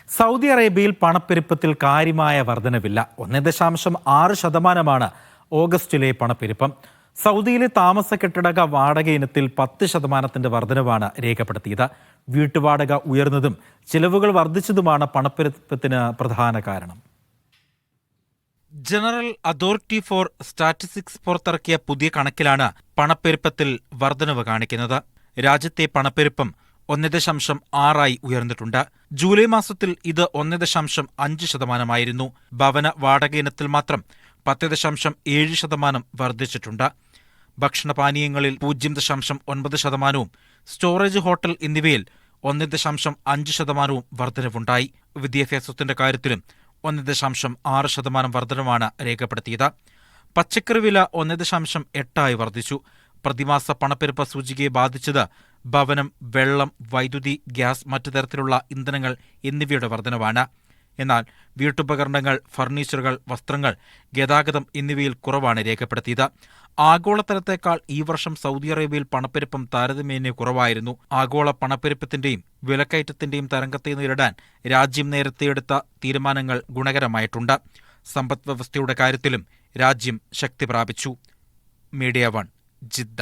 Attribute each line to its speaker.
Speaker 1: Saudi അറേബ്യയിൽ പണപ്പെരുപ്പത്തിൽ കാര്യമായ വർധനവില്ല. 1.6% ഓഗസ്റ്റിലെ പണപ്പെരുപ്പം. സൗദിയിലെ താമസ കെട്ടിടക വാടക ഇനത്തിൽ 10% വർധനവാണ് രേഖപ്പെടുത്തിയത്. വീട്ടുവാടക ഉയർന്നതും ചിലവുകൾ വർദ്ധിച്ചതുമാണ് പണപ്പെരുപ്പത്തിന് പ്രധാന കാരണം. ജനറൽ അതോറിറ്റി ഫോർ സ്റ്റാറ്റിസ്റ്റിക്സ് പുറത്തിറക്കിയ പുതിയ കണക്കിലാണ് പണപ്പെരുപ്പത്തിൽ വർധനവ് കാണിക്കുന്നത്. രാജ്യത്തെ പണപ്പെരുപ്പം 1.6 ഉയർന്നിട്ടുണ്ട്. ജൂലൈ മാസത്തിൽ ഇത് 1.5% ഭവന വാടക ഇനത്തിൽ മാത്രം 10.7% വർദ്ധിച്ചിട്ടുണ്ട്. ഭക്ഷണപാനീയങ്ങളിൽ 0.9%, സ്റ്റോറേജ് ഹോട്ടൽ എന്നിവയിൽ 1.5% വർധനവുണ്ടായി. വിദ്യാഭ്യാസത്തിന്റെ കാര്യത്തിലും 1.6% വർധനവാണ് രേഖപ്പെടുത്തിയത്. പച്ചക്കറി വില 1.8 വർദ്ധിച്ചു. പ്രതിമാസ പണപ്പെരുപ്പ സൂചികയെ ബാധിച്ചത് ഭവനം, വെള്ളം, വൈദ്യുതി, ഗ്യാസ്, മറ്റു തരത്തിലുള്ള ഇന്ധനങ്ങൾ എന്നിവയുടെ വർധനവാണ്. എന്നാൽ വീട്ടുപകരണങ്ങൾ, ഫർണിച്ചറുകൾ, വസ്ത്രങ്ങൾ, ഗതാഗതം എന്നിവയിൽ കുറവാണ് രേഖപ്പെടുത്തിയത്. ആഗോളതലത്തേക്കാൾ ഈ വർഷം സൗദി അറേബ്യയിൽ പണപ്പെരുപ്പം താരതമ്യേന കുറവായിരുന്നു. ആഗോള പണപ്പെരുപ്പത്തിന്റെയും വിലക്കയറ്റത്തിന്റെയും തരംഗത്തെ നേരിടാൻ രാജ്യം നേരത്തെ എടുത്ത തീരുമാനങ്ങൾ ഗുണകരമായിട്ടുണ്ട്. സമ്പദ് വ്യവസ്ഥയുടെ കാര്യത്തിലും രാജ്യം ശക്തി പ്രാപിച്ചു. Media 1, Jeddah.